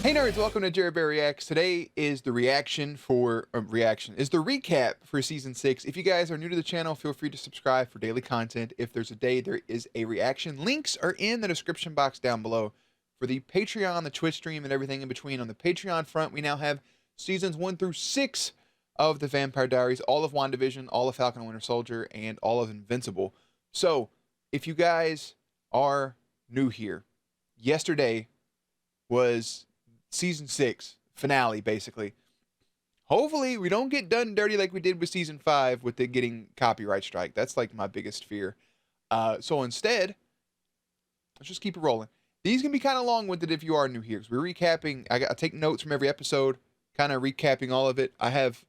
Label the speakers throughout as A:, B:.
A: Hey nerds, welcome to Jared Bear Reacts. Today is the is the recap for season 6. If you guys are new to the channel, feel free to subscribe for daily content. If there's a day there is a reaction, links are in the description box down below. For the Patreon, the Twitch stream, and everything in between. On the Patreon front, we now have seasons 1 through 6 of the Vampire Diaries, all of WandaVision, all of Falcon and Winter Soldier, and all of Invincible. So, if you guys are new here, yesterday was season 6 finale, basically. Hopefully we don't get done dirty like we did with season 5 with it getting copyright strike. That's like my biggest fear. So instead, let's just keep it rolling. These can be kind of long-winded if you are new here, because we're recapping. I take notes from every episode, kind of recapping all of it. I have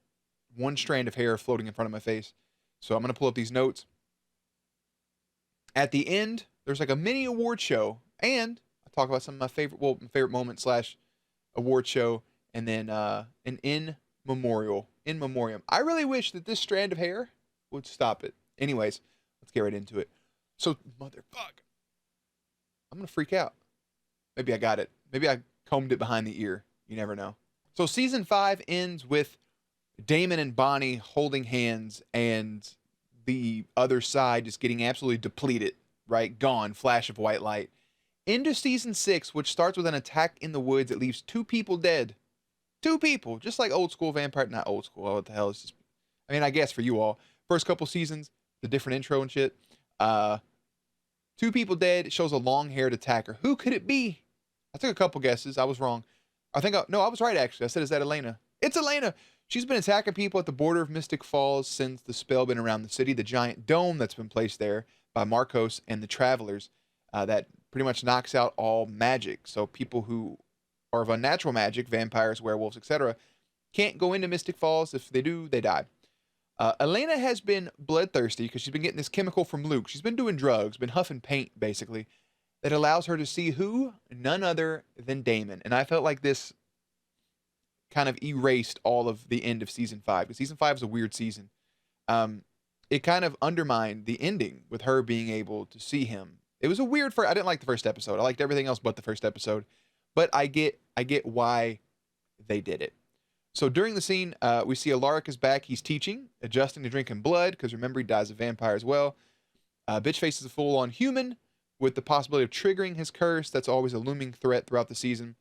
A: one strand of hair floating in front of my face, so I'm going to pull up these notes. At the end, there's like a mini award show, and I talk about some of my favorite moments slash award show, and then an in memoriam. I really wish that this strand of hair would stop it. Anyways, let's get right into it. So, motherfuck. I'm going to freak out. Maybe I got it. Maybe I combed it behind the ear. You never know. So, season 5 ends with Damon and Bonnie holding hands and the other side just getting absolutely depleted, right? Gone. Flash of white light. Into season 6, which starts with an attack in the woods that leaves 2 people dead. 2 people, just like old school vampire. Not old school. Oh, what the hell is just? I mean, I guess for you all, first couple seasons, the different intro and shit. 2 people dead. It shows a long-haired attacker. Who could it be? I took a couple guesses. I was wrong. I was right actually. I said, is that Elena? It's Elena. She's been attacking people at the border of Mystic Falls since the spell been around the city. The giant dome that's been placed there by Marcos and the Travelers. That pretty much knocks out all magic. So people who are of unnatural magic, vampires, werewolves, etc., can't go into Mystic Falls. If they do, they die. Elena has been bloodthirsty because she's been getting this chemical from Luke. She's been doing drugs, been huffing paint, basically, that allows her to see who? None other than Damon. And I felt like this kind of erased all of the end of season 5. Because season 5 is a weird season. It kind of undermined the ending with her being able to see him. It was a weird I didn't like the first episode. I liked everything else but the first episode. But I get why they did it. So during the scene, we see Alaric is back. He's teaching, adjusting to drinking blood, because remember, he dies a vampire as well. Bitchface is a full-on human with the possibility of triggering his curse. That's always a looming threat throughout the season.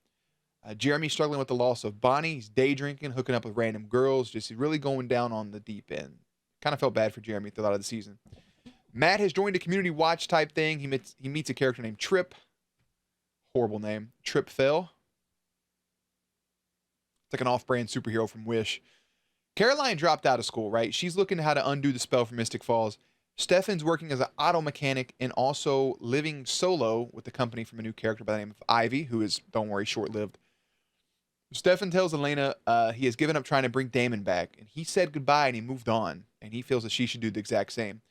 A: Jeremy's struggling with the loss of Bonnie. He's day drinking, hooking up with random girls, just really going down on the deep end. Kind of felt bad for Jeremy throughout the season. Matt has joined a community watch type thing. He meets a character named Trip. Horrible name. Trip Fell. It's like an off-brand superhero from Wish. Caroline dropped out of school, right? She's looking at how to undo the spell from Mystic Falls. Stefan's working as an auto mechanic and also living solo with the company from a new character by the name of Ivy, who is, don't worry, short-lived. Stefan tells Elena he has given up trying to bring Damon back, and he said goodbye and he moved on, and he feels that she should do the exact same.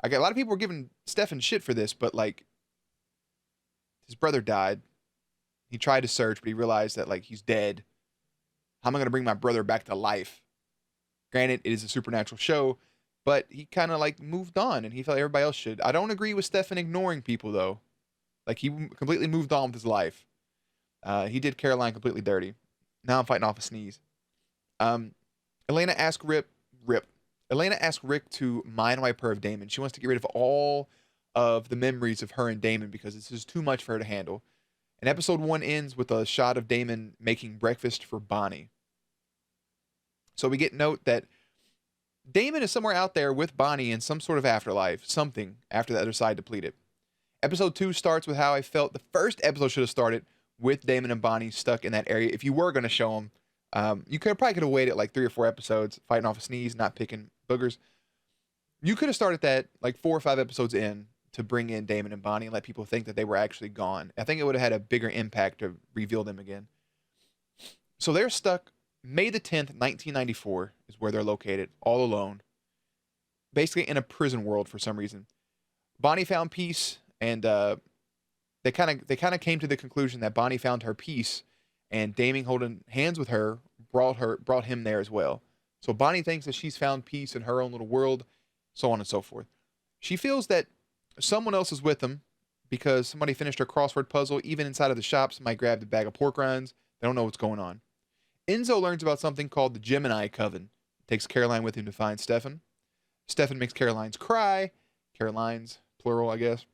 A: I got a lot of people were giving Stefan shit for this, but like, his brother died. He tried to search, but he realized that like he's dead. How am I going to bring my brother back to life? Granted, it is a supernatural show, but he kind of like moved on, and he felt everybody else should. I don't agree with Stefan ignoring people though. Like he completely moved on with his life. He did Caroline completely dirty. Now I'm fighting off a sneeze. Elena asked Elena asked Rick to mind wipe her of Damon. She wants to get rid of all of the memories of her and Damon because this is too much for her to handle. And episode 1 ends with a shot of Damon making breakfast for Bonnie. So we get note that Damon is somewhere out there with Bonnie in some sort of afterlife, something after the other side depleted. Episode 2 starts with how I felt the first episode should have started with Damon and Bonnie stuck in that area. If you were going to show them, you probably could have waited like 3 or 4 episodes, fighting off a sneeze, not picking boogers. You could have started that like 4 or 5 episodes in to bring in Damon and Bonnie and let people think that they were actually gone. I think it would have had a bigger impact to reveal them again. So they're stuck. May the 10th, 1994 is where they're located, all alone, basically in a prison world for some reason. Bonnie found peace, and they kind of came to the conclusion that Bonnie found her peace, and Damon holding hands with her brought him there as well. So Bonnie thinks that she's found peace in her own little world, so on and so forth. She feels that someone else is with them because somebody finished her crossword puzzle. Even inside of the shop, somebody grabbed a bag of pork rinds. They don't know what's going on. Enzo learns about something called the Gemini Coven. Takes Caroline with him to find Stefan. Stefan makes Caroline's cry. Caroline's, plural, I guess.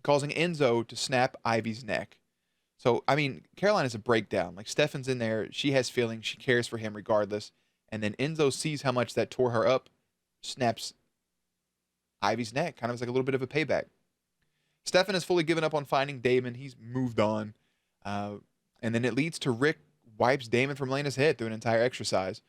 A: Causing Enzo to snap Ivy's neck. So, I mean, Caroline is a breakdown. Like, Stefan's in there. She has feelings. She cares for him regardless. And then Enzo sees how much that tore her up, snaps Ivy's neck. Kind of as like a little bit of a payback. Stefan has fully given up on finding Damon. He's moved on. And then it leads to Rick wipes Damon from Elena's head through an entire exercise.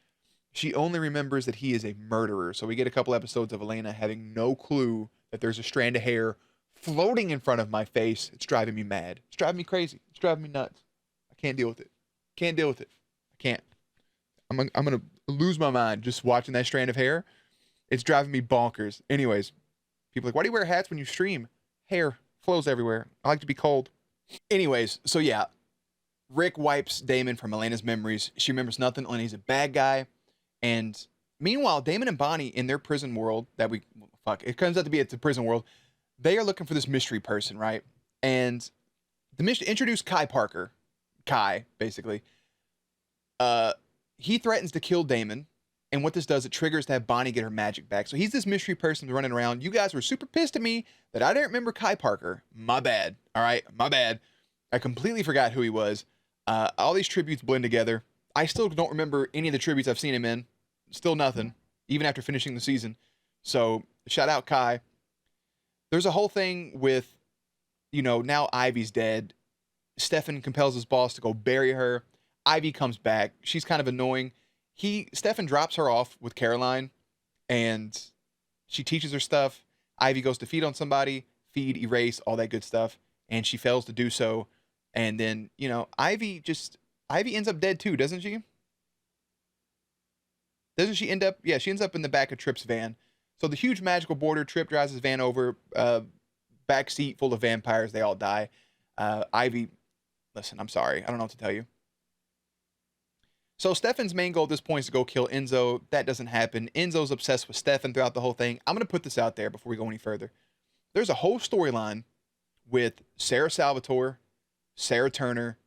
A: She only remembers that he is a murderer. So we get a couple episodes of Elena having no clue that there's a strand of hair floating in front of my face. It's driving me mad. It's driving me crazy. It's driving me nuts. I can't deal with it. Can't deal with it. I can't. I'm going to lose my mind just watching that strand of hair. It's driving me bonkers. Anyways, people are like, why do you wear hats when you stream? Hair flows everywhere. I like to be cold. Anyways, so yeah. Rick wipes Damon from Elena's memories. She remembers nothing. Elena's a bad guy. And meanwhile, Damon and Bonnie in their prison world it comes out to be it's a prison world. They are looking for this mystery person, right? And the mystery introduced Kai Parker. Kai, basically. He threatens to kill Damon. And what this does, it triggers to have Bonnie get her magic back. So he's this mystery person running around. You guys were super pissed at me that I didn't remember Kai Parker. My bad. All right, my bad. I completely forgot who he was. All these tributes blend together. I still don't remember any of the tributes I've seen him in. Still nothing, even after finishing the season. So shout out Kai. There's a whole thing with, now Ivy's dead. Stefan compels his boss to go bury her. Ivy comes back. She's kind of annoying. Stefan drops her off with Caroline, and she teaches her stuff. Ivy goes to feed on somebody, erase, all that good stuff, and she fails to do so. And then, Ivy ends up dead too, doesn't she? Doesn't she end up? Yeah, she ends up in the back of Tripp's van. So the huge magical border, Tripp drives his van over, back seat full of vampires. They all die. Ivy, listen, I'm sorry. I don't know what to tell you. So Stefan's main goal at this point is to go kill Enzo. That doesn't happen. Enzo's obsessed with Stefan throughout the whole thing. I'm going to put this out there before we go any further. There's a whole storyline with Sarah Salvatore, Sarah Turner,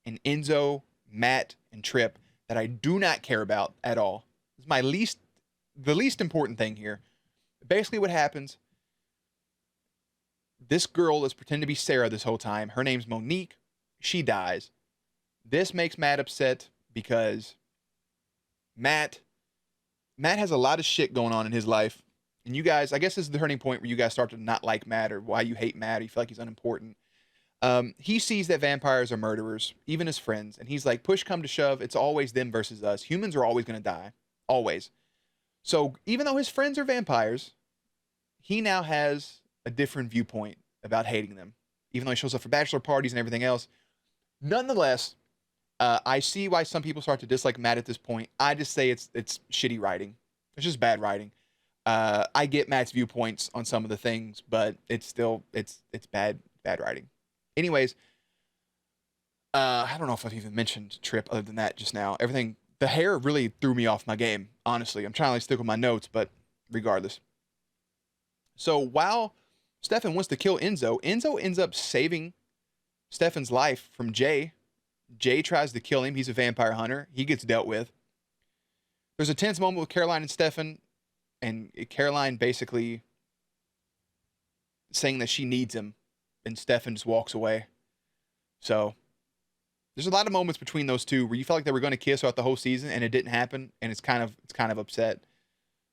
A: and Enzo, Matt, and Tripp that I do not care about at all. It's the least important thing here. Basically what happens, this girl is pretending to be Sarah this whole time. Her name's Monique. She dies. This makes Matt upset because Matt has a lot of shit going on in his life. And you guys, I guess this is the turning point where you guys start to not like Matt or why you hate Matt or you feel like he's unimportant. He sees that vampires are murderers, even his friends. And he's like, push come to shove, it's always them versus us. Humans are always going to die. Always. So even though his friends are vampires, he now has a different viewpoint about hating them. Even though he shows up for bachelor parties and everything else. Nonetheless, I see why some people start to dislike Matt at this point. I just say it's shitty writing. It's just bad writing. I get Matt's viewpoints on some of the things, but it's still it's bad writing. Anyways, I don't know if I've even mentioned Tripp other than that just now. The hair really threw me off my game, honestly. I'm trying to like stick with my notes, but regardless. So while Stefan wants to kill Enzo ends up saving Stefan's life from Jay. Jay tries to kill him. He's a vampire hunter. He gets dealt with. There's a tense moment with Caroline and Stefan, and Caroline basically saying that she needs him, and Stefan just walks away. So there's a lot of moments between those two where you felt like they were going to kiss throughout the whole season, and it didn't happen, and it's kind of upset.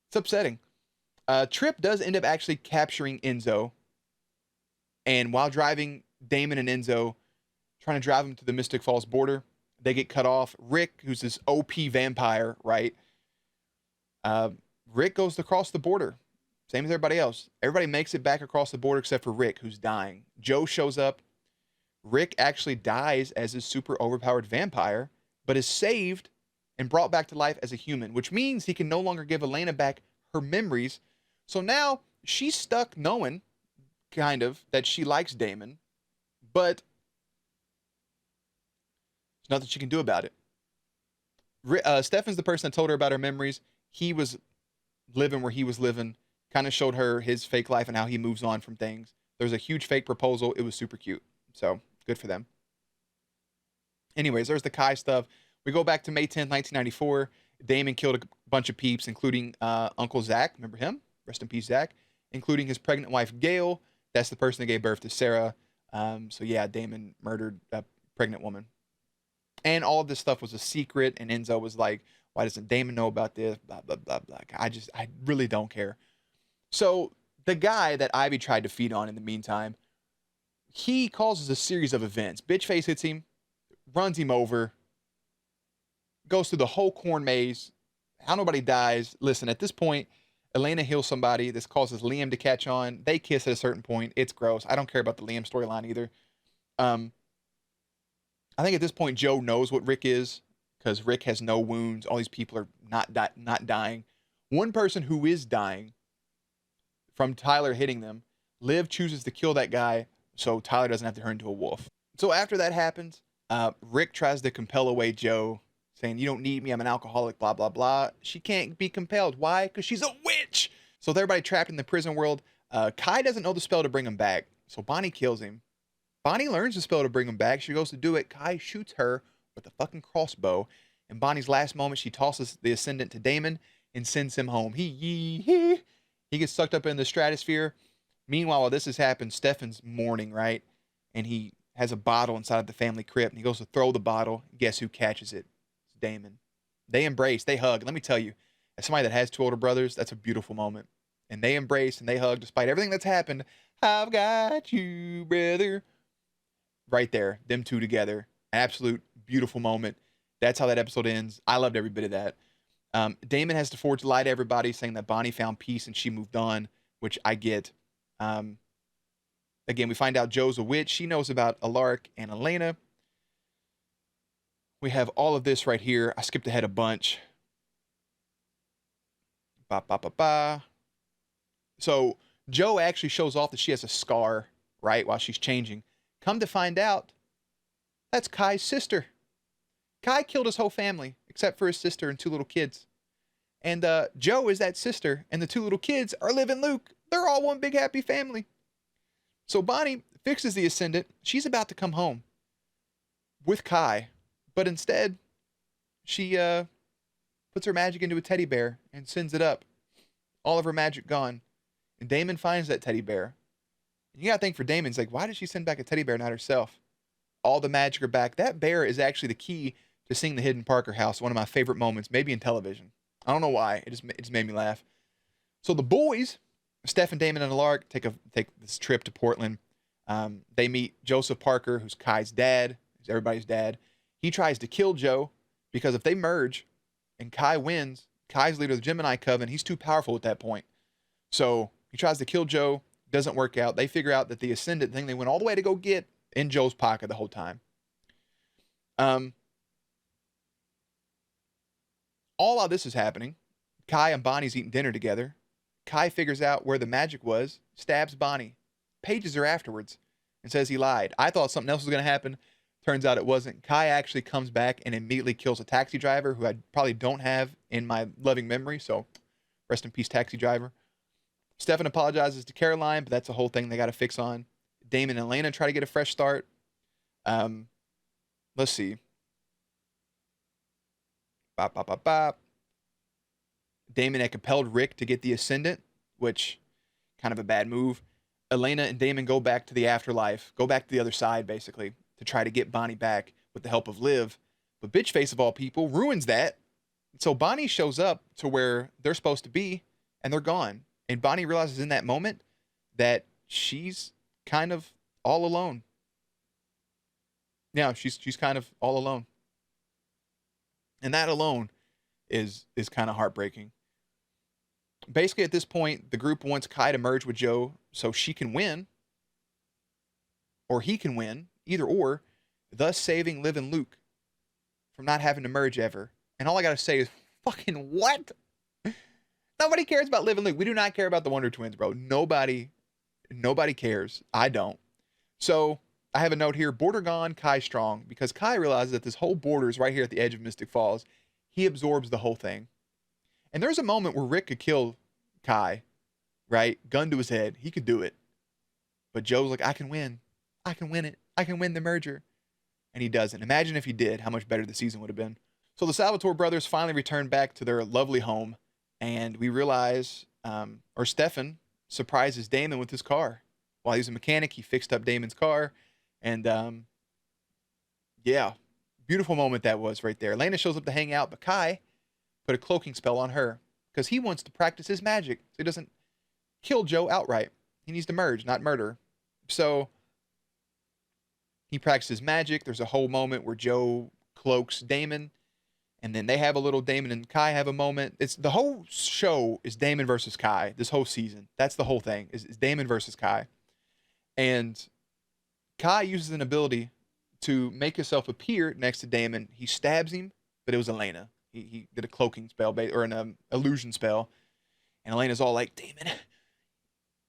A: It's upsetting. Tripp does end up actually capturing Enzo, and while driving Damon and Enzo, trying to drive him to the Mystic Falls border, they get cut off. Rick, who's this OP vampire, right? Rick goes across the border. Same as everybody else. Everybody makes it back across the border except for Rick, who's dying. Joe shows up. Rick actually dies as a super overpowered vampire, but is saved and brought back to life as a human, which means he can no longer give Elena back her memories. So now she's stuck knowing, kind of, that she likes Damon, but there's nothing she can do about it. Stefan's the person that told her about her memories. He was living where he was living, kind of showed her his fake life and how he moves on from things. There was a huge fake proposal. It was super cute. So good for them. Anyways, there's the Kai stuff. We go back to May 10th, 1994. Damon killed a bunch of peeps, including Uncle Zach. Remember him? Rest in peace, Zach. Including his pregnant wife, Gail. That's the person that gave birth to Sarah. So yeah, Damon murdered a pregnant woman. And all of this stuff was a secret. And Enzo was like, why doesn't Damon know about this? Blah, blah, blah, blah. I really don't care. So the guy that Ivy tried to feed on in the meantime, he causes a series of events. Bitchface hits him, runs him over, goes through the whole corn maze. How nobody dies. Listen, at this point, Elena heals somebody. This causes Liam to catch on. They kiss at a certain point. It's gross. I don't care about the Liam storyline either. I think at this point, Joe knows what Rick is because Rick has no wounds. All these people are not dying. One person who is dying from Tyler hitting them, Liv chooses to kill that guy so Tyler doesn't have to turn into a wolf. So after that happens, Rick tries to compel away Joe, saying, you don't need me, I'm an alcoholic, blah, blah, blah. She can't be compelled. Why? Because she's a witch. So with everybody trapped in the prison world, Kai doesn't know the spell to bring him back. So Bonnie kills him. Bonnie learns the spell to bring him back. She goes to do it. Kai shoots her with a fucking crossbow. In Bonnie's last moment, she tosses the Ascendant to Damon and sends him home. He gets sucked up in the stratosphere. Meanwhile, while this has happened, Stefan's mourning, right? And he has a bottle inside of the family crypt, and he goes to throw the bottle. Guess who catches it? It's Damon. They embrace, they hug. Let me tell you, as somebody that has two older brothers, that's a beautiful moment. And they embrace and they hug despite everything that's happened. I've got you, brother. Right there, them two together. Absolute beautiful moment. That's how that episode ends. I loved every bit of that. Damon has to forge a lie to everybody, saying that Bonnie found peace and she moved on, which I get. Again, we find out Joe's a witch. She knows about Alaric and Elena. We have all of this right here. I skipped ahead a bunch. Ba, ba, ba, ba. So Joe actually shows off that she has a scar, right, while she's changing. Come to find out, that's Kai's sister. Kai killed his whole family, except for his sister and two little kids. And Joe is that sister, and the two little kids are Liv and Luke. They're all one big happy family. So Bonnie fixes the Ascendant. She's about to come home with Kai, but instead, she puts her magic into a teddy bear and sends it up. All of her magic gone. And Damon finds that teddy bear. And you gotta think for Damon's like, why did she send back a teddy bear, not herself? All the magic are back. That bear is actually the key to seeing the hidden Parker house. One of my favorite moments, maybe in television. I don't know why. It just made me laugh. So the boys, Steph and Damon and Alaric, take this trip to Portland. They meet Joseph Parker, who's Kai's dad, who's everybody's dad. He tries to kill Joe because if they merge and Kai wins, Kai's leader of the Gemini Coven. He's too powerful at that point. So he tries to kill Joe. Doesn't work out. They figure out that the Ascendant thing they went all the way to go get in Joe's pocket the whole time. All of this is happening. Kai and Bonnie's eating dinner together. Kai figures out where the magic was, stabs Bonnie. Pages her afterwards and says he lied. I thought something else was going to happen. Turns out it wasn't. Kai actually comes back and immediately kills a taxi driver who I probably don't have in my loving memory. So rest in peace, taxi driver. Stefan apologizes to Caroline, but that's a whole thing they got to fix on. Damon and Elena try to get a fresh start. Let's see. Bop, bop, bop, bop. Damon had compelled Rick to get the Ascendant, which kind of a bad move. Elena and Damon go back to the afterlife, go back to the other side, basically, to try to get Bonnie back with the help of Liv. But Bitchface, of all people, ruins that. So Bonnie shows up to where they're supposed to be, and they're gone. And Bonnie realizes in that moment that she's kind of all alone. Yeah, she's kind of all alone. And that alone is kind of heartbreaking. Basically, at this point, the group wants Kai to merge with Joe so she can win, or he can win, either or, thus saving Liv and Luke from not having to merge ever. And all I gotta say is, fucking what? Nobody cares about Liv and Luke. We do not care about the Wonder Twins, bro. Nobody cares. I don't. So I have a note here, border gone, Kai strong, because Kai realizes that this whole border is right here at the edge of Mystic Falls. He absorbs the whole thing. And there's a moment where Rick could kill Kai, right? Gun to his head. He could do it. But Joe's like, I can win. I can win it. I can win the merger. and he doesn't. Imagine if he did, how much better the season would have been. So the Salvatore brothers finally return back to their lovely home, and we realize, or Stefan surprises Damon with his car. While he was a mechanic, he fixed up Damon's car, and yeah, beautiful moment that was right there. Elena shows up to hang out, but Kai put a cloaking spell on her because he wants to practice his magic so he doesn't kill Joe outright. He needs to merge, not murder. So he practices magic. There's a whole moment where Joe cloaks Damon, and then they have a little Damon and Kai have a moment. It's the whole show is Damon versus Kai. This whole season, that's the whole thing is Damon versus Kai, and Kai uses an ability to make himself appear next to Damon. He stabs him, but it was Elena. He did a cloaking spell or an illusion spell, and Elena's all like, "Damon,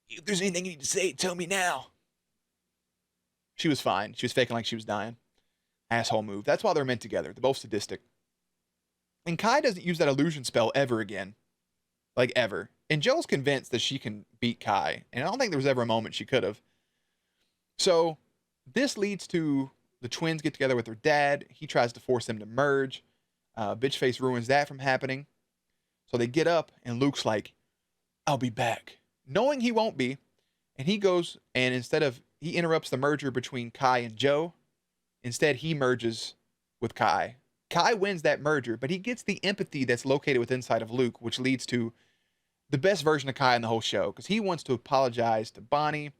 A: if there's anything you need to say, tell me now." She was fine. She was faking like she was dying. Asshole move. That's why they're meant together. They're both sadistic. And Kai doesn't use that illusion spell ever again. Like, ever. And Joe's convinced that she can beat Kai. And I don't think there was ever a moment she could have. So, this leads to the twins get together with their dad. He tries to force them to merge. Bitchface ruins that from happening. So they get up, and Luke's like, "I'll be back." Knowing he won't be. And he goes, and he interrupts the merger between Kai and Joe. Instead, he merges with Kai. Kai wins that merger, but he gets the empathy that's located within inside of Luke, which leads to the best version of Kai in the whole show, because he wants to apologize to Bonnie,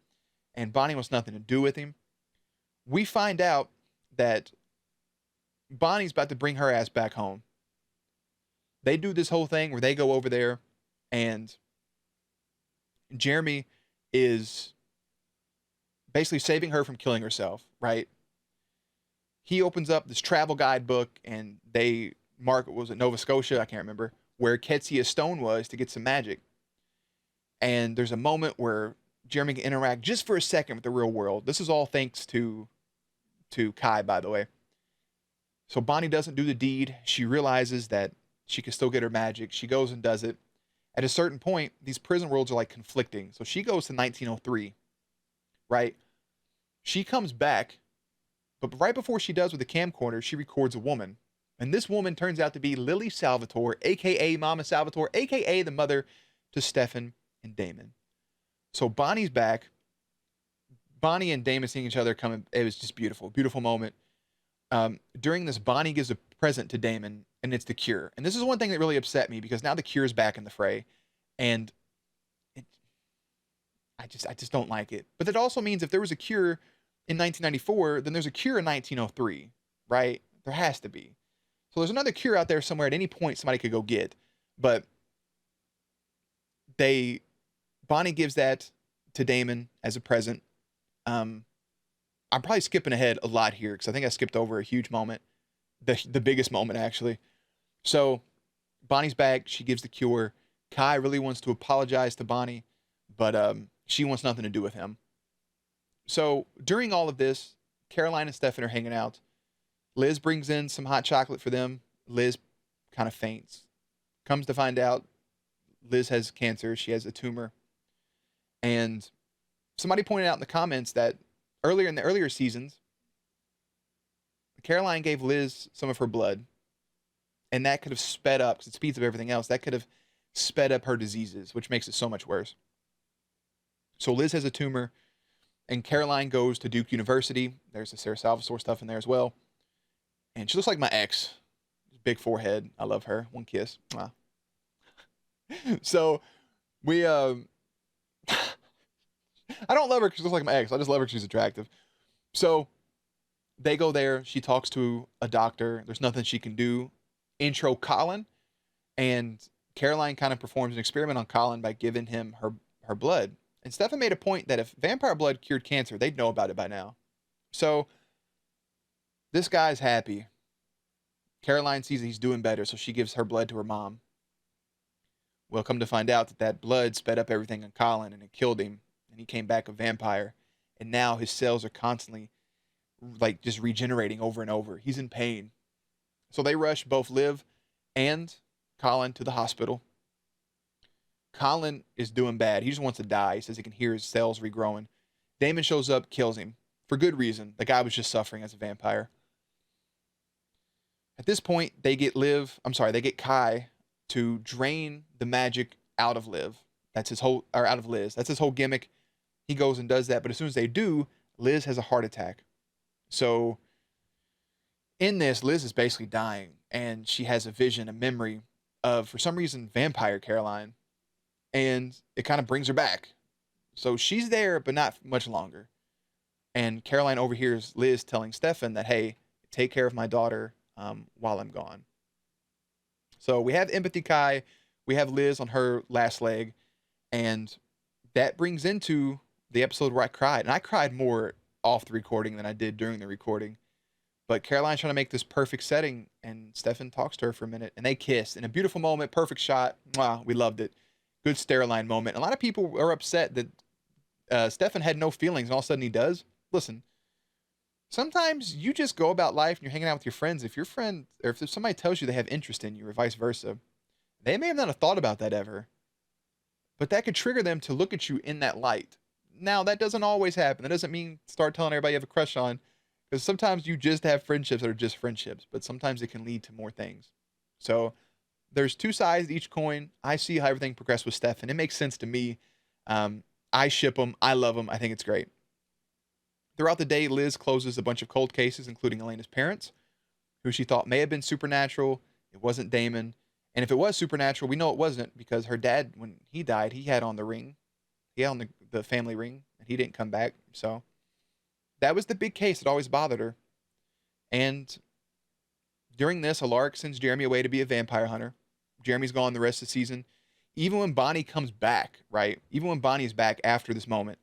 A: and Bonnie wants nothing to do with him. We find out that Bonnie's about to bring her ass back home. They do this whole thing where they go over there, and Jeremy is basically saving her from killing herself, right? He opens up this travel guidebook, and they mark, was it Nova Scotia? I can't remember, where Ketsia Stone was to get some magic. And there's a moment where Jeremy can interact just for a second with the real world. This is all thanks to Kai, by the way. So Bonnie doesn't do the deed. She realizes that she can still get her magic. She goes and does it. At a certain point, these prison worlds are like conflicting. So she goes to 1903, right? She comes back, but right before she does with the camcorder, she records a woman. And this woman turns out to be Lily Salvatore, a.k.a. Mama Salvatore, a.k.a. the mother to Stefan and Damon. So Bonnie's back. Bonnie and Damon seeing each other coming. It was just beautiful. Beautiful moment. During this, Bonnie gives a present to Damon, and it's the cure. And this is one thing that really upset me, because now the cure is back in the fray. And I just don't like it. But that also means if there was a cure in 1994, then there's a cure in 1903, right? There has to be. So there's another cure out there somewhere at any point somebody could go get. But Bonnie gives that to Damon as a present. I'm probably skipping ahead a lot here, because I think I skipped over a huge moment. The biggest moment, actually. So Bonnie's back. She gives the cure. Kai really wants to apologize to Bonnie, but she wants nothing to do with him. So during all of this, Caroline and Stefan are hanging out. Liz brings in some hot chocolate for them. Liz kind of faints. Comes to find out, Liz has cancer. She has a tumor. And somebody pointed out in the comments that in the earlier seasons, Caroline gave Liz some of her blood. And that could have sped up, because it speeds up everything else, that could have sped up her diseases, which makes it so much worse. So Liz has a tumor, and Caroline goes to Duke University. There's the Sarah Salvatore stuff in there as well. And she looks like my ex. Big forehead. I love her. One kiss. Wow. So we I don't love her because she looks like my ex. I just love her because she's attractive. So they go there. She talks to a doctor. There's nothing she can do. Intro Colin. And Caroline kind of performs an experiment on Colin by giving him her blood. And Stefan made a point that if vampire blood cured cancer, they'd know about it by now. So this guy's happy. Caroline sees that he's doing better, so she gives her blood to her mom. Well, come to find out that blood sped up everything in Colin, and it killed him. And he came back a vampire. And now his cells are constantly, like, just regenerating over and over. He's in pain. So they rush both Liv and Colin to the hospital. Colin is doing bad. He just wants to die. He says he can hear his cells regrowing. Damon shows up, kills him. For good reason. The guy was just suffering as a vampire. At this point, they get Kai to drain the magic out of out of Liz. That's his whole gimmick. He goes and does that, but as soon as they do, Liz has a heart attack. So in this, Liz is basically dying, and she has a vision, a memory of, for some reason, vampire Caroline, and it kind of brings her back. So she's there, but not much longer. And Caroline overhears Liz telling Stefan that, hey, take care of my daughter while I'm gone. So we have Empathy Kai, we have Liz on her last leg, and that brings into the episode where I cried. And I cried more off the recording than I did during the recording. But Caroline's trying to make this perfect setting, and Stefan talks to her for a minute, and they kiss in a beautiful moment, perfect shot. Wow, we loved it. Good Steroline moment. A lot of people are upset that Stefan had no feelings, and all of a sudden he does. Listen, sometimes you just go about life and you're hanging out with your friends. If your friend, or if somebody tells you they have interest in you, or vice versa, they may have not have thought about that ever, but that could trigger them to look at you in that light. Now, that doesn't always happen. That doesn't mean start telling everybody you have a crush on, because sometimes you just have friendships that are just friendships, but sometimes it can lead to more things. So there's two sides to each coin. I see how everything progressed with Stefan. It makes sense to me. I ship him. I love him. I think it's great. Throughout the day, Liz closes a bunch of cold cases, including Elena's parents, who she thought may have been supernatural. It wasn't Damon. And if it was supernatural, we know it wasn't, because her dad, when he died, he had on the ring. He had on the family ring, and he didn't come back. So that was the big case that always bothered her. And during this, Alaric sends Jeremy away to be a vampire hunter. Jeremy's gone the rest of the season. Even when Bonnie comes back, right? Even when Bonnie is back after this moment,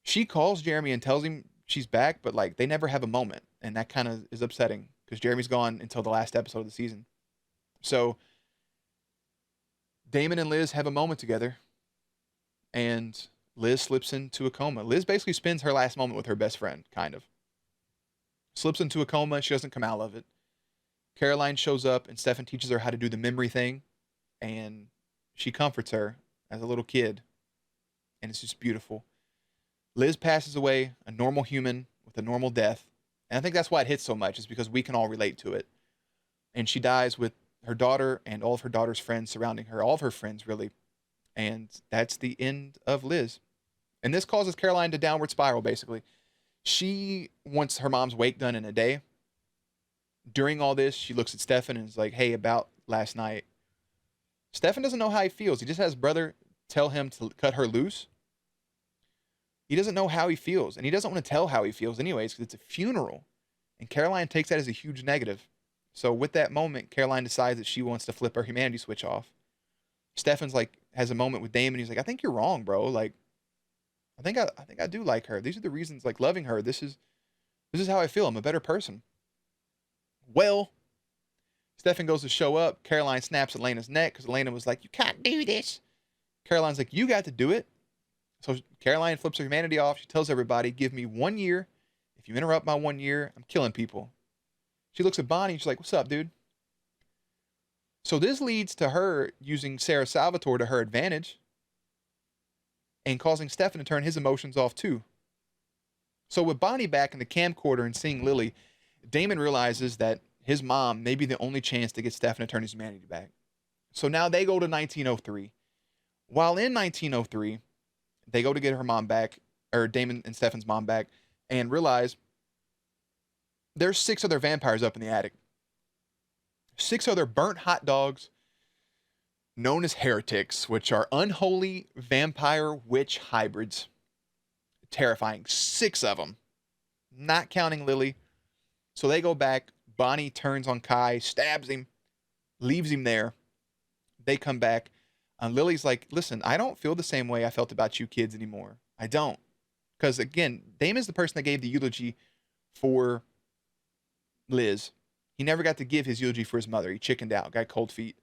A: she calls Jeremy and tells him she's back, but like they never have a moment. And that kind of is upsetting, because Jeremy's gone until the last episode of the season. So Damon and Liz have a moment together, and Liz slips into a coma. Liz basically spends her last moment with her best friend, kind of. Slips into a coma. She doesn't come out of it. Caroline shows up, and Stefan teaches her how to do the memory thing, and she comforts her as a little kid, and it's just beautiful. Liz passes away, a normal human with a normal death, and I think that's why it hits so much, is because we can all relate to it. And she dies with her daughter and all of her daughter's friends surrounding her, all of her friends, really. And that's the end of Liz. And this causes Caroline to downward spiral, basically. She wants her mom's wake done in a day. During all this, she looks at Stefan and is like, hey, about last night. Stefan doesn't know how he feels. He just has his brother tell him to cut her loose. He doesn't know how he feels, and he doesn't want to tell how he feels anyways, because it's a funeral. And Caroline takes that as a huge negative. So with that moment, Caroline decides that she wants to flip her humanity switch off. Stefan's like, has a moment with Damon. He's like, I think you're wrong, bro. Like, I think I do like her. These are the reasons, like, loving her. This is how I feel. I'm a better person. Well, Stefan goes to show up. Caroline snaps Elena's neck, because Elena was like, you can't do this. Caroline's like, you got to do it. So Caroline flips her humanity off. She tells everybody, give me 1 year. If you interrupt my 1 year, I'm killing people. She looks at Bonnie. She's like, what's up, dude? So this leads to her using Sarah Salvatore to her advantage, and causing Stefan to turn his emotions off too. So with Bonnie back in the camcorder and seeing Lily, Damon realizes that his mom may be the only chance to get Stefan to turn his humanity back. So now they go to 1903. While in 1903, they go to get her mom back, or Damon and Stefan's mom back, and realize there's 6 other vampires up in the attic. 6 other burnt hot dogs known as heretics, which are unholy vampire witch hybrids. Terrifying. 6 of them. Not counting Lily. So they go back. Bonnie turns on Kai, stabs him, leaves him there. They come back. And Lily's like, listen, I don't feel the same way I felt about you kids anymore. I don't. Because, again, Damon's the person that gave the eulogy for Liz. He never got to give his eulogy for his mother. He chickened out, got cold feet.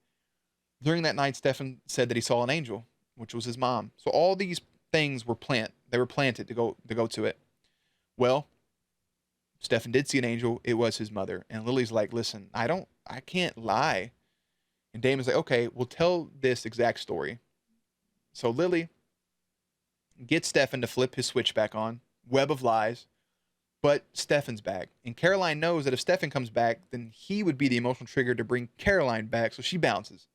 A: During that night, Stefan said that he saw an angel, which was his mom. So all these things were they were planted to go to it. Well, Stefan did see an angel. It was his mother. And Lily's like, listen, I can't lie. And Damon's like, okay, we'll tell this exact story. So Lily gets Stefan to flip his switch back on. Web of lies. but Stefan's back. And Caroline knows that if Stefan comes back, then he would be the emotional trigger to bring Caroline back, so she bounces.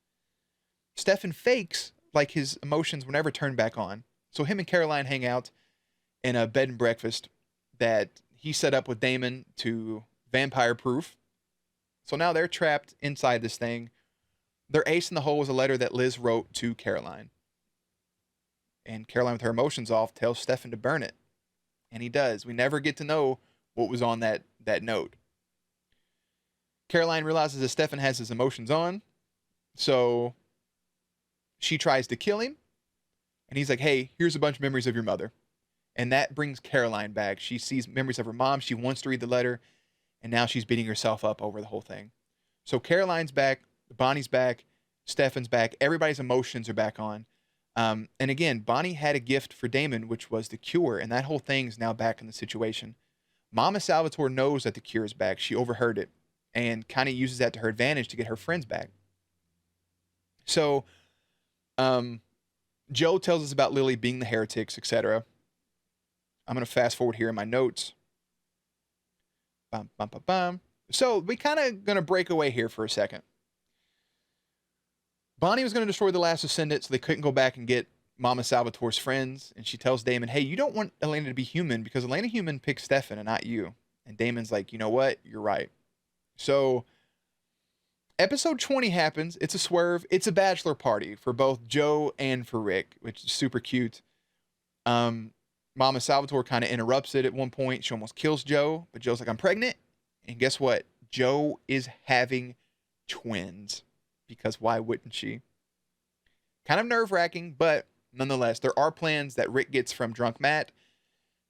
A: Stefan fakes like his emotions were never turned back on. So him and Caroline hang out in a bed and breakfast that he set up with Damon to vampire proof. So now they're trapped inside this thing. Their ace in the hole is a letter that Liz wrote to Caroline. And Caroline, with her emotions off, tells Stefan to burn it. And he does. We never get to know what was on that note. Caroline realizes that Stefan has his emotions on. So she tries to kill him. And he's like, hey, here's a bunch of memories of your mother. And that brings Caroline back. She sees memories of her mom. She wants to read the letter. And now she's beating herself up over the whole thing. So Caroline's back. Bonnie's back. Stefan's back. Everybody's emotions are back on. And again, Bonnie had a gift for Damon, which was the cure. And that whole thing's now back in the situation. Mama Salvatore knows that the cure is back. She overheard it. And kind of uses that to her advantage to get her friends back. So, Joe tells us about Lily being the heretics, etc. I'm going to fast forward here in my notes. Bum, bum, bum, bum. So we kind of going to break away here for a second. Bonnie was going to destroy the last Ascendant so they couldn't go back and get Mama Salvatore's friends. And she tells Damon, hey, you don't want Elena to be human because Elena human picked Stefan and not you. And Damon's like, you know what? You're right. So episode 20 happens. It's a swerve. It's a bachelor party for both Joe and for Rick, which is super cute. Mama Salvatore kind of interrupts it at one point. She almost kills Joe, but Joe's like, I'm pregnant. And guess what? Joe is having twins. Because why wouldn't she? Kind of nerve-wracking, but nonetheless, there are plans that Rick gets from Drunk Matt.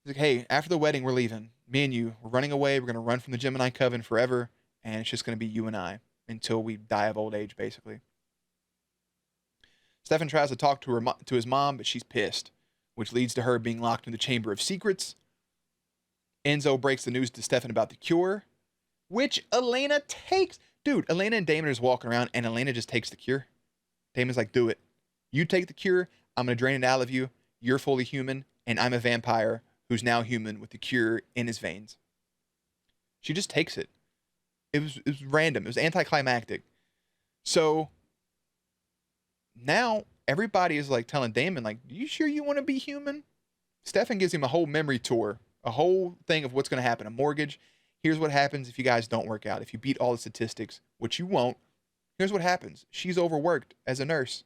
A: He's like, hey, after the wedding, we're leaving. Me and you, we're running away. We're going to run from the Gemini Coven forever. And it's just going to be you and I until we die of old age, basically. Stefan tries to talk to his mom, but she's pissed, which leads to her being locked in the Chamber of Secrets. Enzo breaks the news to Stefan about the cure, which Elena takes. Dude, Elena and Damon are just walking around, and Elena just takes the cure. Damon's like, do it. You take the cure. I'm going to drain it out of you. You're fully human, and I'm a vampire who's now human with the cure in his veins. She just takes it. It was random. It was anticlimactic. So now everybody is like telling Damon, like, you sure you want to be human? Stefan gives him a whole memory tour, a whole thing of what's going to happen. A mortgage. Here's what happens if you guys don't work out. If you beat all the statistics, which you won't, here's what happens. She's overworked as a nurse.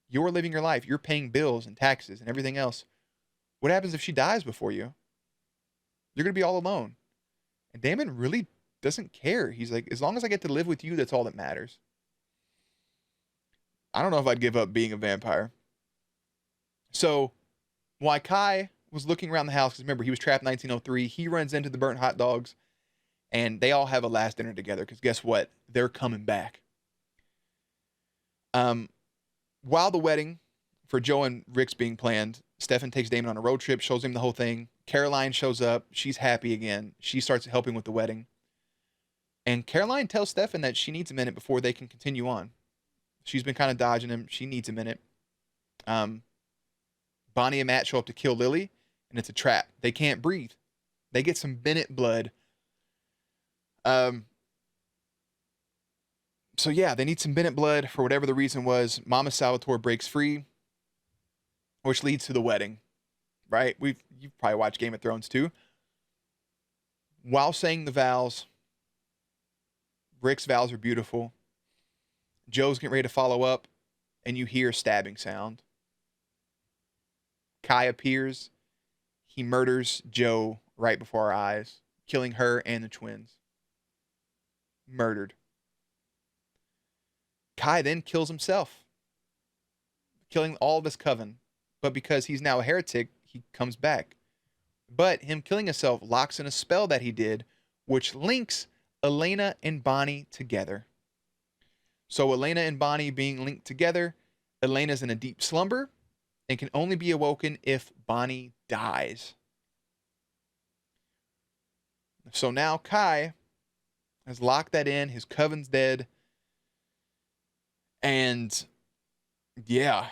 A: You're living your life. You're paying bills and taxes and everything else. What happens if she dies before you? You're going to be all alone. And Damon really doesn't care. He's like, as long as I get to live with you, that's all that matters. I don't know if I'd give up being a vampire. So, while Kai was looking around the house, because remember, he was trapped in 1903, he runs into the burnt hot dogs, and they all have a last dinner together, because guess what? They're coming back. While the wedding for Joe and Rick's being planned, Stefan takes Damon on a road trip, shows him the whole thing. Caroline shows up. She's happy again. She starts helping with the wedding. And Caroline tells Stefan that she needs a minute before they can continue on. She's been kind of dodging him. She needs a minute. Bonnie and Matt show up to kill Lily, and it's a trap. They can't breathe. They get some Bennett blood. So yeah, they need some Bennett blood for whatever the reason was. Mama Salvatore breaks free, which leads to the wedding, right? You've probably watched Game of Thrones too. While saying the vows, Rick's vows are beautiful. Joe's getting ready to follow up, and you hear a stabbing sound. Kai appears. He murders Joe right before our eyes, killing her and the twins. Murdered. Kai then kills himself, killing all of his coven. But because he's now a heretic, he comes back. But him killing himself locks in a spell that he did, which links Elena and Bonnie together. So Elena and Bonnie being linked together, Elena's in a deep slumber and can only be awoken if Bonnie dies. So now Kai has locked that in. His coven's dead. And yeah,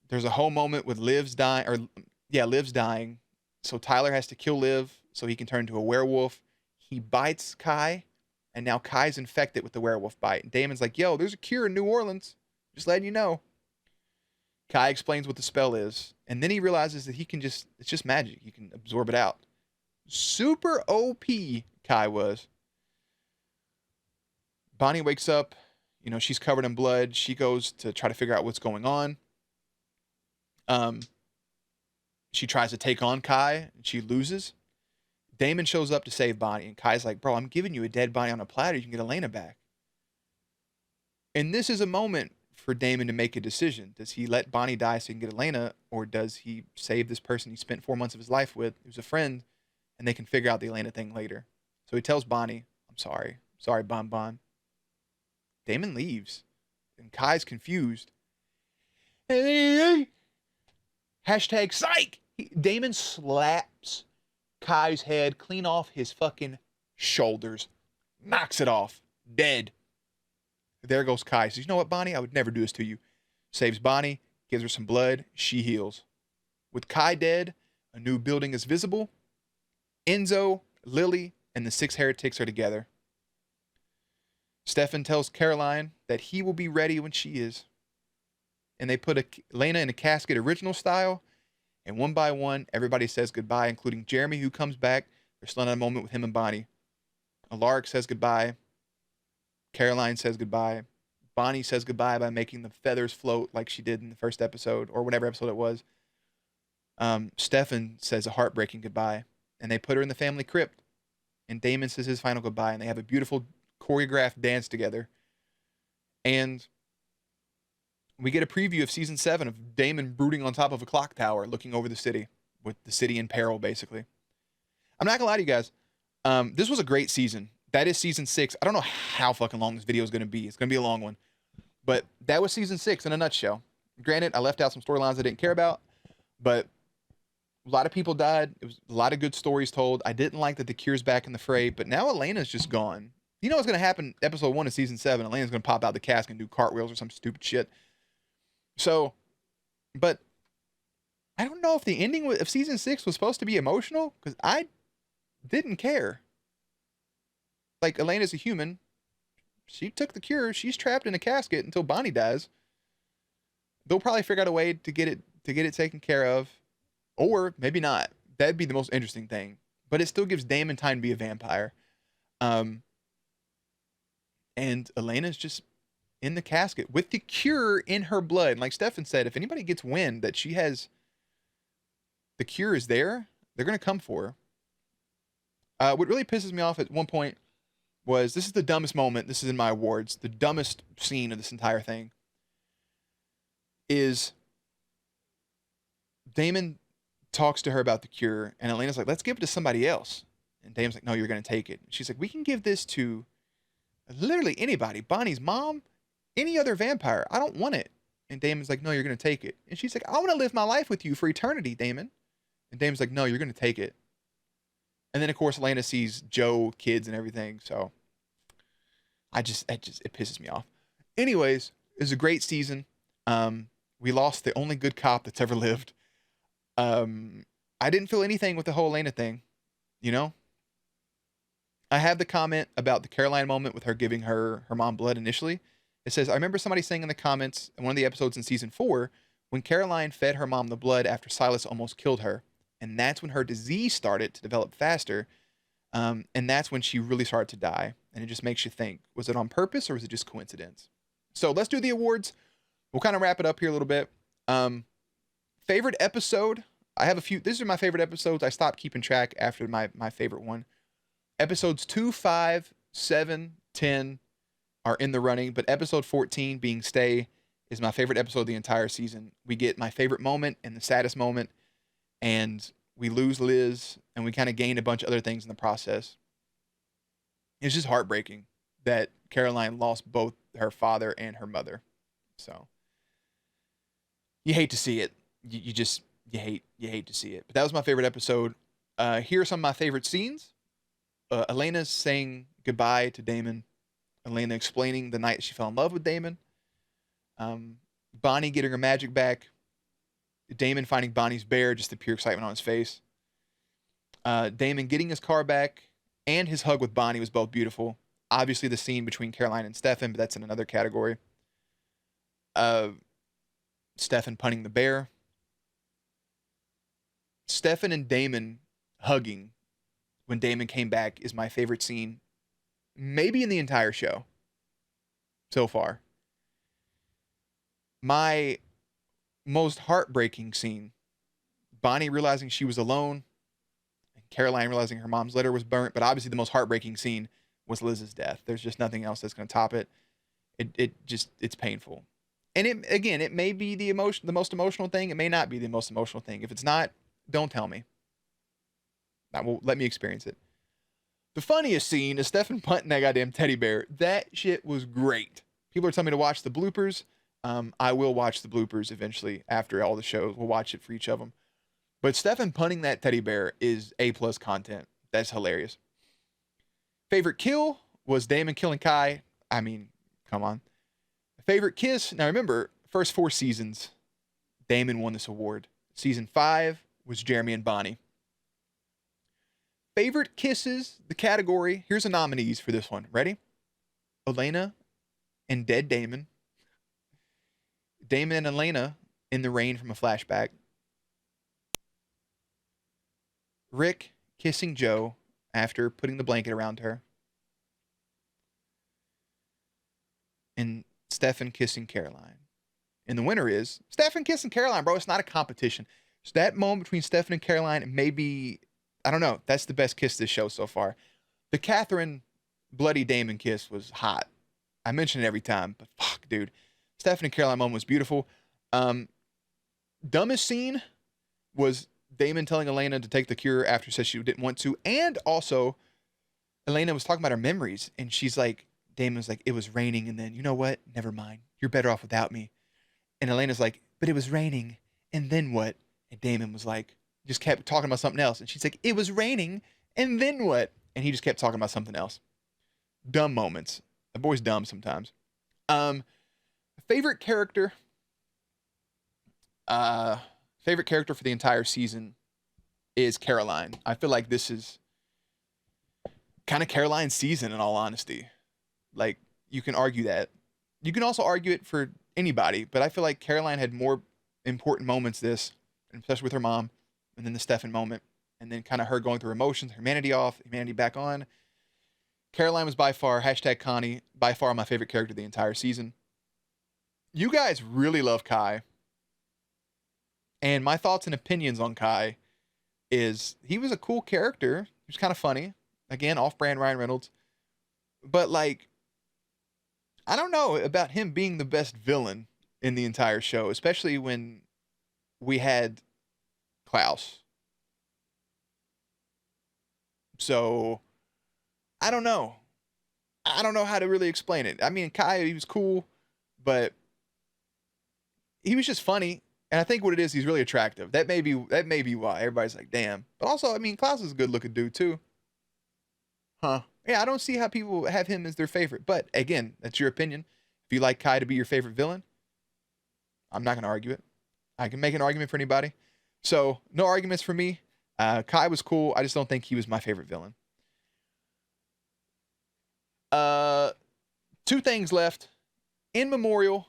A: there's a whole moment with Liv's dying. So Tyler has to kill Liv so he can turn into a werewolf. He bites Kai, and now Kai's infected with the werewolf bite. And Damon's like, yo, there's a cure in New Orleans. Just letting you know. Kai explains what the spell is, and then he realizes that it's just magic. He can absorb it out. Super OP Kai was. Bonnie wakes up. You know, she's covered in blood. She goes to try to figure out what's going on. She tries to take on Kai, and she loses. Damon shows up to save Bonnie, and Kai's like, bro, I'm giving you a dead body on a platter. You can get Elena back. And this is a moment for Damon to make a decision. Does he let Bonnie die so he can get Elena, or does he save this person he spent 4 months of his life with, who's a friend, and they can figure out the Elena thing later? So he tells Bonnie, I'm sorry. Sorry, Bon Bon. Damon leaves, and Kai's confused. Hashtag psych! Damon slaps Kai's head clean off his fucking shoulders. Knocks it off. Dead. There goes Kai. Says, you know what, Bonnie? I would never do this to you. Saves Bonnie. Gives her some blood. She heals. With Kai dead, a new building is visible. Enzo, Lily, and the 6 heretics are together. Stefan tells Caroline that he will be ready when she is. And they put Elena in a casket original style. And one by one, everybody says goodbye, including Jeremy, who comes back. They're still in a moment with him and Bonnie. Alaric says goodbye. Caroline says goodbye. Bonnie says goodbye by making the feathers float like she did in the first episode, or whatever episode it was. Stefan says a heartbreaking goodbye. And they put her in the family crypt. And Damon says his final goodbye. And they have a beautiful choreographed dance together. And we get a preview of season 7 of Damon brooding on top of a clock tower looking over the city, with the city in peril, basically. I'm not gonna lie to you guys. This was a great season. That is season 6. I don't know how fucking long this video is gonna be. It's gonna be a long one. But that was season 6 in a nutshell. Granted, I left out some storylines I didn't care about, but a lot of people died. It was a lot of good stories told. I didn't like that the Cure's back in the fray, but now Elena's just gone. You know what's gonna happen episode 1 of season 7? Elena's gonna pop out the casket and do cartwheels or some stupid shit. So, but I don't know if the ending of season 6 was supposed to be emotional, because I didn't care. Like, Elena's a human. She took the cure. She's trapped in a casket until Bonnie dies. They'll probably figure out a way to get it taken care of, or maybe not. That'd be the most interesting thing. But it still gives Damon time to be a vampire. And Elena's just in the casket with the cure in her blood. And like Stefan said, if anybody gets wind that she has the cure is there, they're going to come for her. What really pisses me off at one point was, this is the dumbest moment. This is in my awards. The dumbest scene of this entire thing is Damon talks to her about the cure, and Elena's like, let's give it to somebody else. And Damon's like, no, you're going to take it. She's like, we can give this to literally anybody. Bonnie's mom, any other vampire. I don't want it. And Damon's like, no, you're going to take it. And she's like, I want to live my life with you for eternity, Damon. And Damon's like, no, you're going to take it. And then, of course, Elena sees Joe, kids, and everything. So it pisses me off. Anyways, it was a great season. We lost the only good cop that's ever lived. I didn't feel anything with the whole Elena thing, you know? I have the comment about the Caroline moment with her giving her mom blood initially. It says, I remember somebody saying in the comments in one of the episodes in season 4, when Caroline fed her mom the blood after Silas almost killed her. And that's when her disease started to develop faster. And that's when she really started to die. And it just makes you think, was it on purpose or was it just coincidence? So let's do the awards. We'll kind of wrap it up here a little bit. Favorite episode. I have a few. These are my favorite episodes. I stopped keeping track after my favorite one. Episodes 2, 5, 7, 10 are in the running. But episode 14, being Stay, is my favorite episode of the entire season. We get my favorite moment and the saddest moment. And we lose Liz, and we kind of gain a bunch of other things in the process. It's just heartbreaking that Caroline lost both her father and her mother. So you hate to see it. You hate to see it. But that was my favorite episode. Here are some of my favorite scenes. Elena's saying goodbye to Damon. Elena explaining the night she fell in love with Damon. Bonnie getting her magic back. Damon finding Bonnie's bear, just the pure excitement on his face. Damon getting his car back and his hug with Bonnie was both beautiful. Obviously, the scene between Caroline and Stefan, but that's in another category. Uh, Stefan punting the bear. Stefan and Damon hugging when Damon came back is my favorite scene, maybe in the entire show so far. My most heartbreaking scene, Bonnie realizing she was alone, and Caroline realizing her mom's letter was burnt, but obviously the most heartbreaking scene was Liz's death. There's just nothing else that's going to top it. It's painful. And it may be the most emotional thing. It may not be the most emotional thing. If it's not, don't tell me. Well, let me experience it. The funniest scene is Stefan punting that goddamn teddy bear. That shit was great. People are telling me to watch the bloopers. I will watch the bloopers eventually after all the shows. We'll watch it for each of them. But Stefan punting that teddy bear is A+ content. That's hilarious. Favorite kill was Damon killing Kai. I mean, come on. Favorite kiss. Now remember, first 4 seasons, Damon won this award. Season 5 was Jeremy and Bonnie. Favorite kisses, the category. Here's the nominees for this one. Ready? Elena and dead Damon. Damon and Elena in the rain from a flashback. Rick kissing Joe after putting the blanket around her. And Stefan kissing Caroline. And the winner is Stefan kissing Caroline, bro. It's not a competition. So that moment between Stefan and Caroline may be, I don't know, that's the best kiss of this show so far. The Catherine Bloody Damon kiss was hot. I mention it every time, but fuck, dude. Stefan and Caroline moment was beautiful. Dumbest scene was Damon telling Elena to take the cure after she said she didn't want to. And also, Elena was talking about her memories, and she's like, Damon was like, it was raining, and then, you know what? Never mind. You're better off without me. And Elena's like, but it was raining, and then what? And Damon was like, just kept talking about something else. And she's like, it was raining, and then what? And he just kept talking about something else. Dumb moments. The boy's dumb sometimes. Favorite character. Favorite character for the entire season is Caroline. I feel like this is kind of Caroline's season, in all honesty. Like, you can argue that. You can also argue it for anybody, but I feel like Caroline had more important moments this, especially with her mom, and then the Stefan moment, and then kind of her going through emotions, humanity off, humanity back on. Caroline was by far, #Connie, by far my favorite character of the entire season. You guys really love Kai. And my thoughts and opinions on Kai is he was a cool character. He was kind of funny. Again, off-brand Ryan Reynolds. But, like, I don't know about him being the best villain in the entire show, especially when we had Klaus. So, I don't know. I don't know how to really explain it. I mean, Kai, he was cool, but he was just funny. And I think what it is, he's really attractive. That may be why everybody's like, damn. But also, I mean, Klaus is a good looking dude too. Huh. Yeah, I don't see how people have him as their favorite. But again, that's your opinion. If you like Kai to be your favorite villain, I'm not going to argue it. I can make an argument for anybody. So, no arguments for me. Kai was cool. I just don't think he was my favorite villain. 2 things left. In memorial,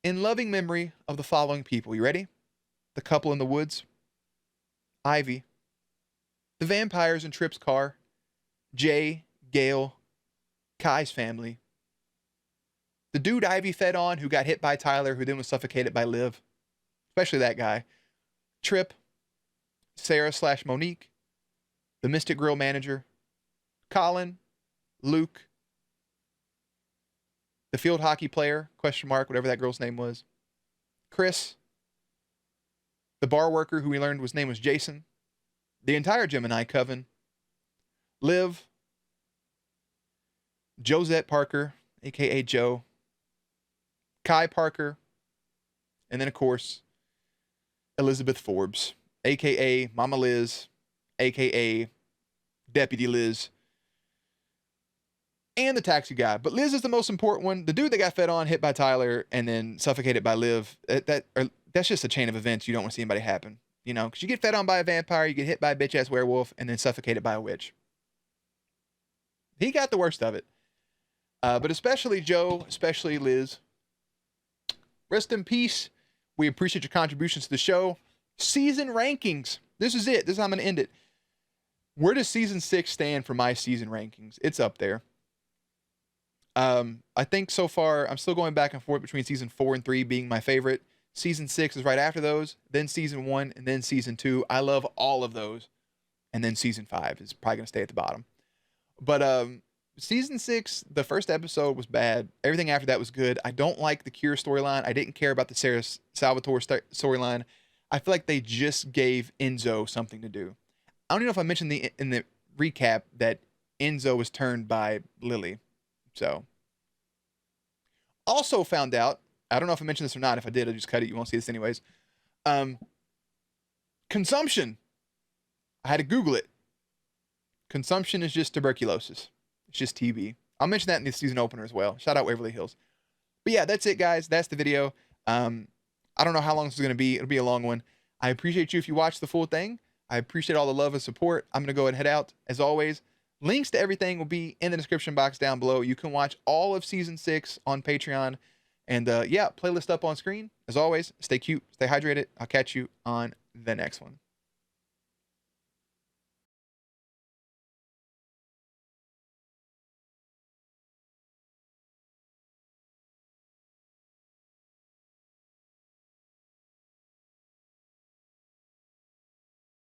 A: in loving memory of the following people. You ready? The couple in the woods. Ivy. The vampires in Tripp's car. Jay, Gail, Kai's family. The dude Ivy fed on who got hit by Tyler, who then was suffocated by Liv. Especially that guy. Tripp. Sarah/Monique. The Mystic Grill manager. Colin. Luke. The field hockey player, whatever that girl's name was. Chris. The bar worker who we learned his name was Jason. The entire Gemini coven. Liv. Josette Parker, a.k.a. Joe. Kai Parker. And then, of course, Elizabeth Forbes, a.k.a. Mama Liz, a.k.a. Deputy Liz. And the taxi guy. But Liz is the most important one. The dude that got fed on, hit by Tyler, and then suffocated by Liv. That's just a chain of events you don't want to see anybody happen. You know, because you get fed on by a vampire, you get hit by a bitch ass werewolf, and then suffocated by a witch. He got the worst of it. But especially Joe, especially Liz. Rest in peace. We appreciate your contributions to the show. Season rankings. This is it. This is how I'm going to end it. Where does season 6 stand for my season rankings? It's up there. I think so far, I'm still going back and forth between season 4 and 3 being my favorite. Season 6 is right after those, then season 1, and then season 2. I love all of those. And then season 5 is probably going to stay at the bottom. But season 6, the first episode was bad. Everything after that was good. I don't like the Cure storyline. I didn't care about the Sarah Salvatore storyline. I feel like they just gave Enzo something to do. I don't even know if I mentioned in the recap that Enzo was turned by Lily. So, also found out, I don't know if I mentioned this or not. If I did, I'll just cut it. You won't see this anyways. Consumption. I had to Google it. Consumption is just tuberculosis. It's just TB. I'll mention that in the season opener as well. Shout out Waverly Hills. But yeah, that's it, guys. That's the video. I don't know how long this is going to be. It'll be a long one. I appreciate you if you watch the full thing. I appreciate all the love and support. I'm going to go ahead and head out. As always, links to everything will be in the description box down below. You can watch all of season 6 on Patreon. And yeah, playlist up on screen. As always, stay cute, stay hydrated. I'll catch you on the next one.